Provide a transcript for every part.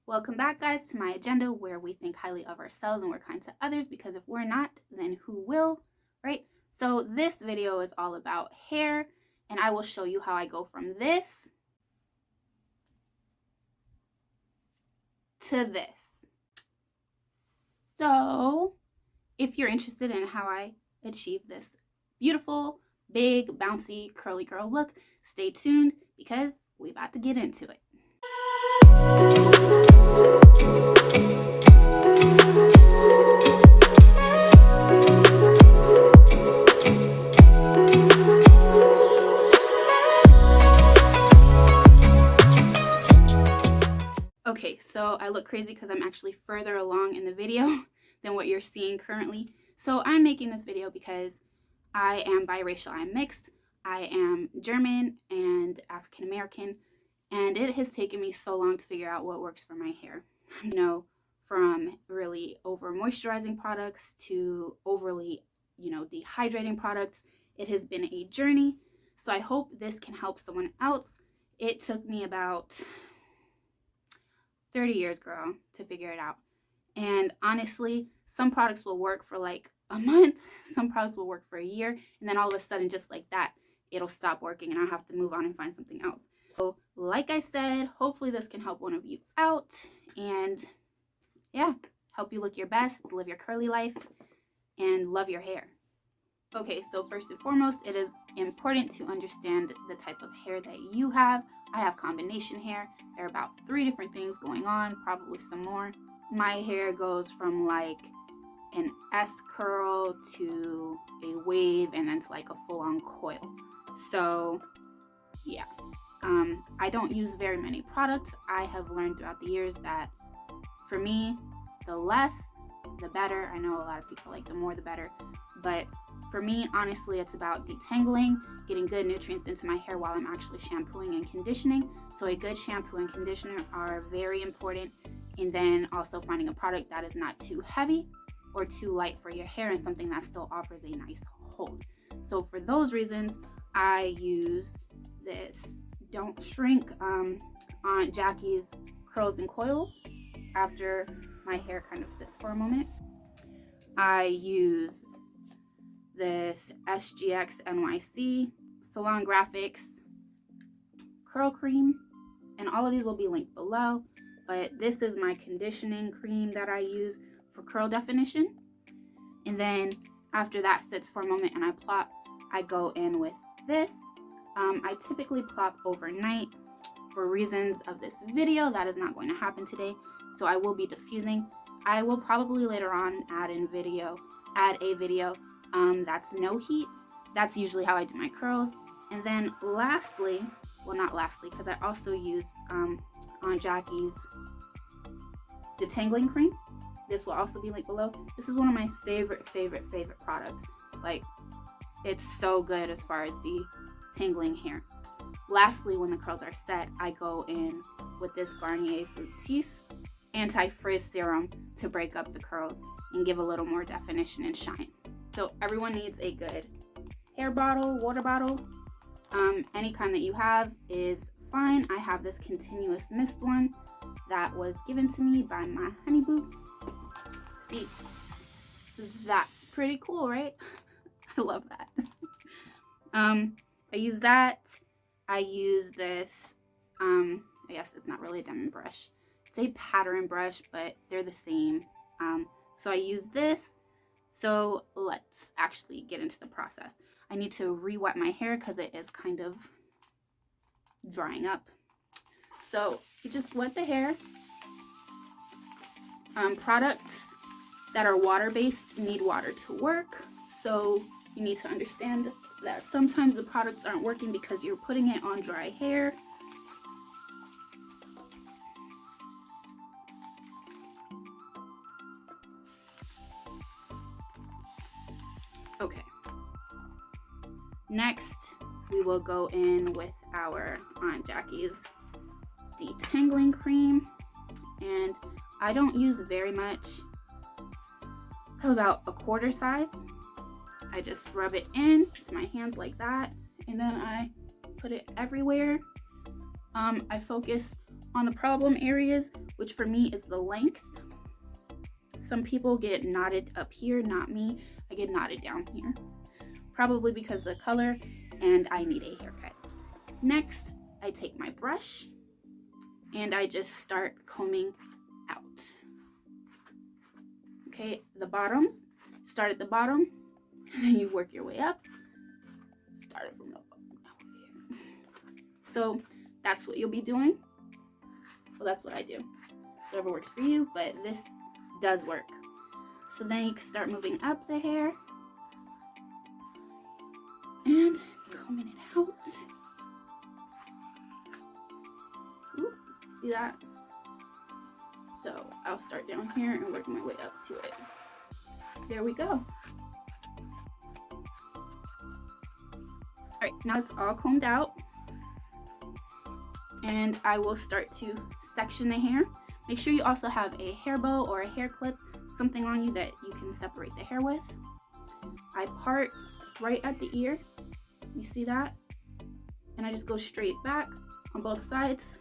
Welcome back, guys, to my agenda where we think highly of ourselves and we're kind to others, because if we're not, then who will, right? So this video is all about hair, and I will show you how I go from this to this. So if you're interested in how I achieve this beautiful, big, bouncy, curly girl look, stay tuned because we're about to get into it. Okay, so I look crazy because I'm actually further along in the video than what you're seeing currently. So I'm making this video because I am biracial, I'm mixed, I am German and African American, and it has taken me so long to figure out what works for my hair. You know, from really over moisturizing products to overly, dehydrating products. It has been a journey, so I hope this can help someone else. It took me about 30 years, girl, to figure it out. And honestly, some products will work for like a month, some products will work for a year, and then all of a sudden, just like that, it'll stop working and I'll have to move on and find something else. So like I said, hopefully this can help one of you out and yeah, help you look your best, live your curly life, and love your hair. Okay, so first and foremost, it is important to understand the type of hair that you have. I have combination hair. There are about 3 different things going on, probably some more. My hair goes from like an S curl to a wave and then to like a full-on coil. So yeah, I don't use very many products. I have learned throughout the years that for me, the less, the better. I know a lot of people like the more, the better, but for me, honestly, it's about detangling, getting good nutrients into my hair while I'm actually shampooing and conditioning. So a good shampoo and conditioner are very important. And then also finding a product that is not too heavy or too light for your hair and something that still offers a nice hold. So for those reasons, I use this Don't Shrink Aunt Jackie's Curls and Coils after my hair kind of sits for a moment. I use this SGX NYC Salon Graphics curl cream, and all of these will be linked below, but this is my conditioning cream that I use for curl definition. And then after that sits for a moment and I plop, I go in with this. I typically plop overnight. For reasons of this video, that is not going to happen today, so I will be diffusing. I will probably later on add a video that's no heat. That's usually how I do my curls. And then lastly, well, not lastly, because I also use Aunt Jackie's detangling cream. This will also be linked below. This is one of my favorite products. Like, it's so good as far as detangling hair. Lastly, when the curls are set, I go in with this Garnier Fructis anti-frizz serum to break up the curls and give a little more definition and shine. So everyone needs a good hair bottle, water bottle. Any kind that you have is fine. I have this continuous mist one that was given to me by my honey boo. See, that's pretty cool, right? I love that. I use that. I use this, I guess it's not really a diamond brush. It's a pattern brush, but they're the same. So I use this. So let's actually get into the process. I need to re-wet my hair because it is kind of drying up. So you just wet the hair. Products that are water-based need water to work. So you need to understand that sometimes the products aren't working because you're putting it on dry hair. Okay. Next, we will go in with our Aunt Jackie's detangling cream. And I don't use very much, about a quarter size. I just rub it in to my hands like that, and then I put it everywhere. I focus on the problem areas, which for me is the length. Some people get knotted up here, not me. I get knotted down here, probably because of the color, and I need a haircut. Next, I take my brush and I just start combing out. Okay, the bottoms, start at the bottom, and then you work your way up. Start it from the bottom over here. So that's what you'll be doing. Well, that's what I do. Whatever works for you, but this does work. So then you can start moving up the hair and combing it out. Ooh, see that? So I'll start down here and work my way up to it. There we go. All right, now it's all combed out. And I will start to section the hair. Make sure you also have a hair bow or a hair clip, something on you that you can separate the hair with. I part right at the ear. You see that? And I just go straight back on both sides.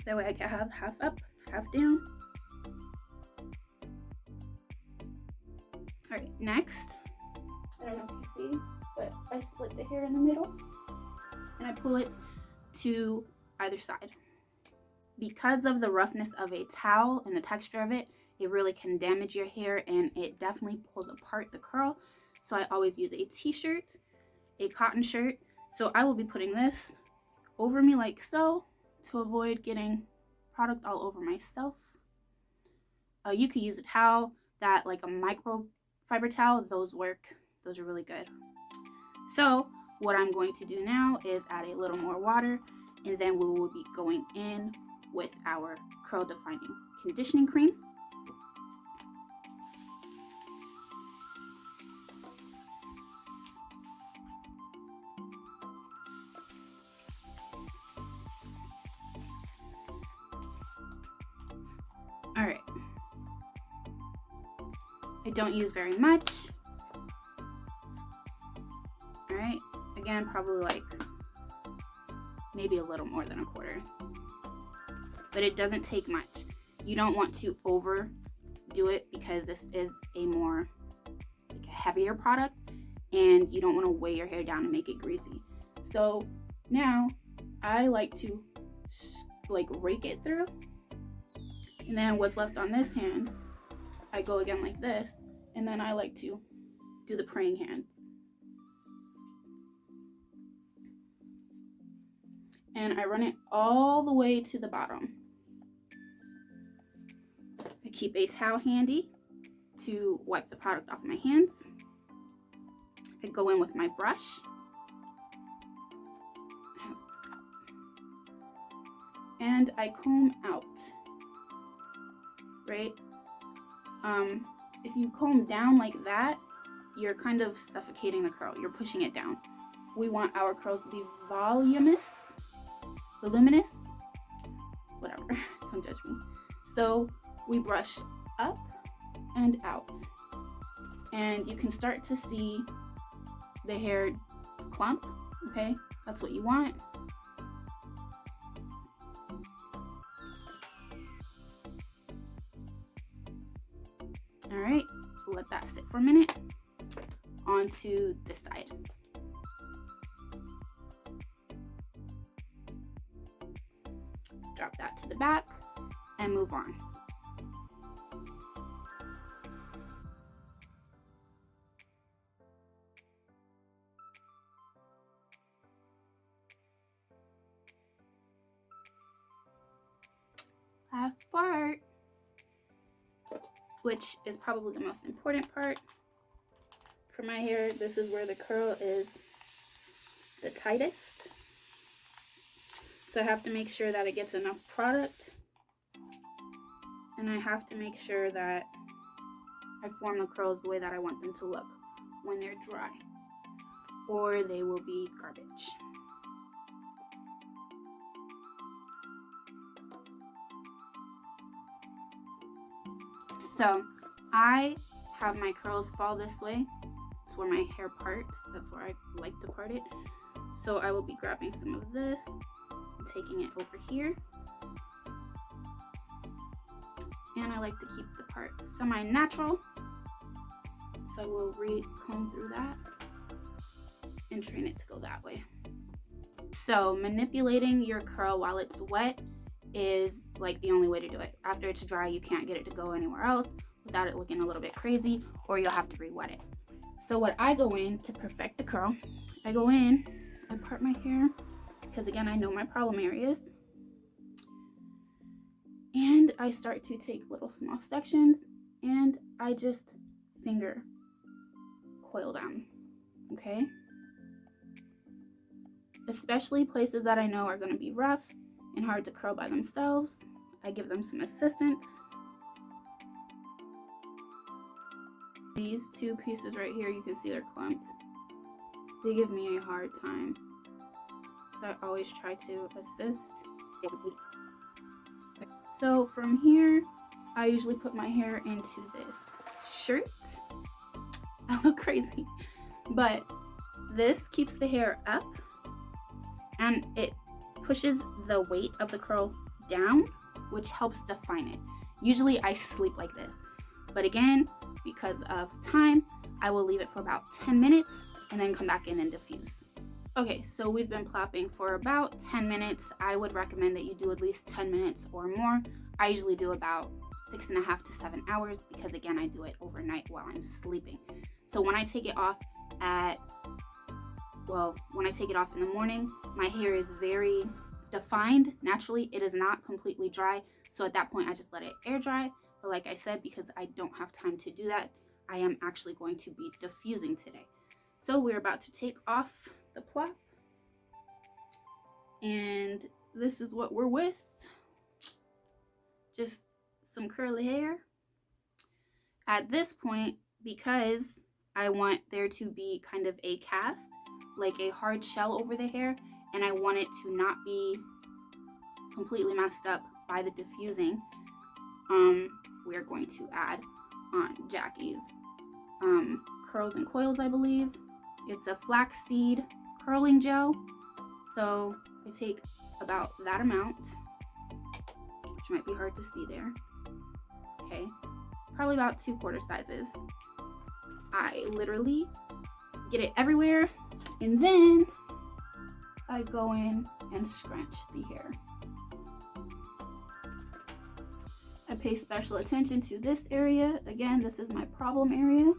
That way I can have half up, half down. All right, next, I don't know if you see, but I split the hair in the middle and I pull it to either side. Because of the roughness of a towel and the texture of it, it really can damage your hair and it definitely pulls apart the curl. So I always use a t-shirt, a cotton shirt. So I will be putting this over me like so to avoid getting product all over myself. You could use a towel that, like a microfiber towel, those work. Those are really good. So what I'm going to do now is add a little more water, and then we will be going in with our curl defining conditioning cream. All right. I don't use very much. All right. Again, probably like maybe a little more than a quarter. But it doesn't take much. You don't want to overdo it because this is a more like a heavier product and you don't want to weigh your hair down and make it greasy. So now I like to like rake it through, and then what's left on this hand, I go again like this, and then I like to do the praying hands. And I run it all the way to the bottom. I keep a towel handy to wipe the product off my hands. I go in with my brush. And I comb out, right? If you comb down like that, you're kind of suffocating the curl. You're pushing it down. We want our curls to be voluminous, whatever, don't judge me. So we brush up and out, and you can start to see the hair clump, okay? That's what you want. All right, let that sit for a minute. Onto this side. Drop that to the back and move on. Last part, which is probably the most important part for my hair. This is where the curl is the tightest. So I have to make sure that it gets enough product, and I have to make sure that I form the curls the way that I want them to look when they're dry, or they will be garbage. So I have my curls fall this way. It's where my hair parts. That's where I like to part it. So I will be grabbing some of this and taking it over here and I like to keep the part semi-natural. So I will re-comb through that and train it to go that way. So manipulating your curl while it's wet is like the only way to do it. After it's dry, you can't get it to go anywhere else without it looking a little bit crazy, or you'll have to re-wet it. So what I go in to perfect the curl, I go in, I part my hair, because again, I know my problem areas. And I start to take little small sections and I just finger coil down, okay? Especially places that I know are gonna be rough and hard to curl by themselves, I give them some assistance. These two pieces right here, you can see they're clumped. They give me a hard time. So I always try to assist. So from here, I usually put my hair into this shirt. I look crazy, but this keeps the hair up and it pushes the weight of the curl down, which helps define it. Usually I sleep like this, but again, because of time, I will leave it for about 10 minutes and then come back in and diffuse. Okay, so we've been plopping for about 10 minutes. I would recommend that you do at least 10 minutes or more. I usually do about 6.5 to 7 hours because again, I do it overnight while I'm sleeping. So when I take it off when I take it off in the morning, my hair is very defined naturally. It is not completely dry. So at that point, I just let it air dry. But like I said, because I don't have time to do that, I am actually going to be diffusing today. So we're about to take off the plop. And this is what we're with. Just some curly hair. At this point, because I want there to be kind of a cast, like a hard shell over the hair, and I want it to not be completely messed up by the diffusing, we're going to add on Jackie's curls and coils, I believe. It's a flax seed curling gel. So I take about that amount, which might be hard to see there. Okay, probably about 2/4 sizes. I literally get it everywhere, and then I go in and scrunch the hair. I pay special attention to this area. Again, this is my problem area.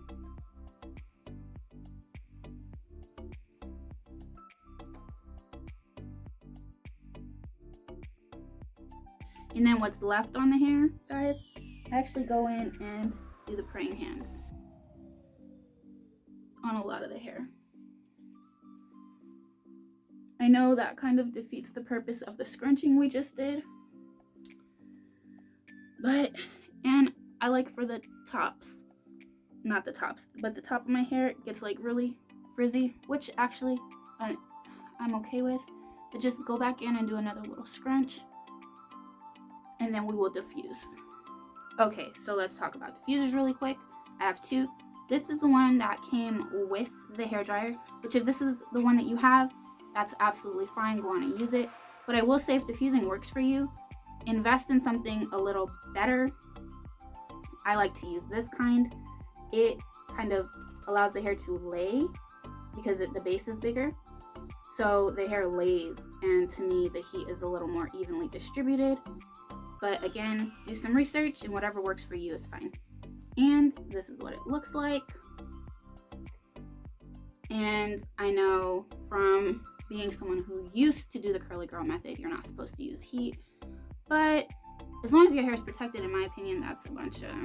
And then what's left on the hair, guys, I actually go in and do the praying hands on a lot of the hair. I know that kind of defeats the purpose of the scrunching we just did. And I like for the tops, not the tops, but the top of my hair gets like really frizzy, which actually I'm okay with. But just go back in and do another little scrunch, and then we will diffuse. Okay, so let's talk about diffusers really quick. I have two. This is the one that came with the hairdryer, which if this is the one that you have, that's absolutely fine. Go on and use it. But I will say if diffusing works for you, invest in something a little better. I like to use this kind. It kind of allows the hair to lay because the base is bigger. So the hair lays, and to me, the heat is a little more evenly distributed. But again, do some research and whatever works for you is fine. And this is what it looks like. And I know from being someone who used to do the curly girl method, you're not supposed to use heat. But as long as your hair is protected, in my opinion, that's a bunch of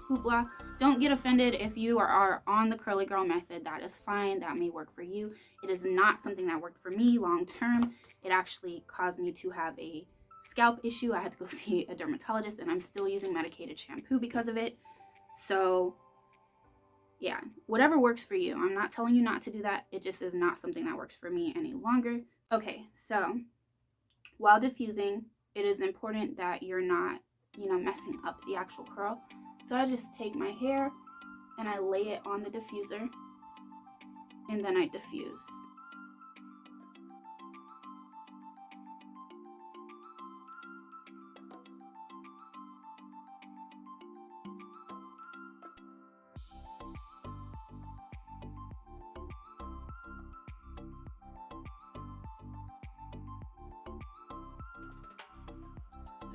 hoopla. Don't get offended if you are on the curly girl method. That is fine. That may work for you. It is not something that worked for me long term. It actually caused me to have a scalp issue. I had to go see a dermatologist, and I'm still using medicated shampoo because of it. So yeah, whatever works for you. I'm not telling you not to do that. It just is not something that works for me any longer. Okay, so while diffusing, it is important that you're not, messing up the actual curl. So I just take my hair and I lay it on the diffuser, and then I diffuse.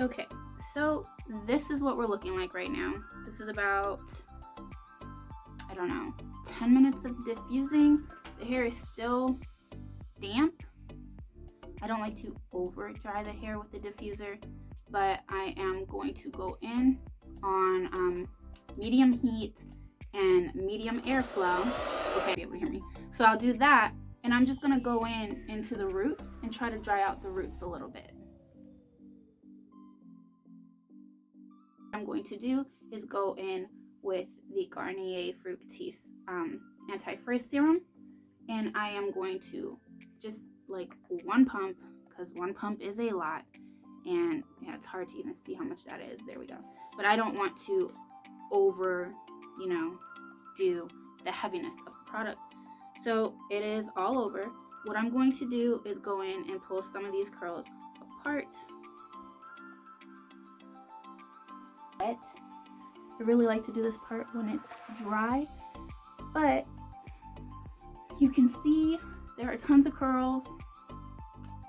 Okay, so this is what we're looking like right now. This is about, I don't know, 10 minutes of diffusing. The hair is still damp. I don't like to over dry the hair with the diffuser, but I am going to go in on medium heat and medium airflow. Okay, be able to hear me. So I'll do that, and I'm just gonna go into the roots and try to dry out the roots a little bit. What I'm going to do is go in with the Garnier Fructis anti-frizz serum, and I am going to just like one pump, because one pump is a lot, and yeah, it's hard to even see how much that is. There we go. But I don't want to over, do the heaviness of the product. So it is all over. What I'm going to do is go in and pull some of these curls apart. I really like to do this part when it's dry, but you can see there are tons of curls.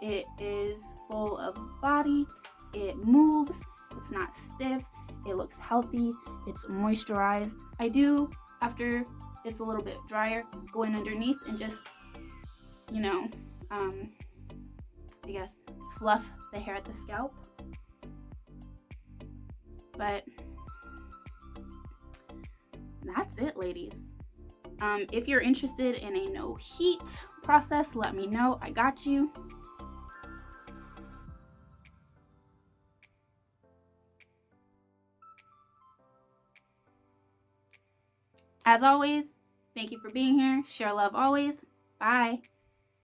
It is full of body. It moves. It's not stiff. It looks healthy. It's moisturized. I do, after it's a little bit drier, go in underneath and just, I guess, fluff the hair at the scalp. But that's it, ladies. If you're interested in a no heat process, let me know. I got you. As always, thank you for being here. Share love always. Bye.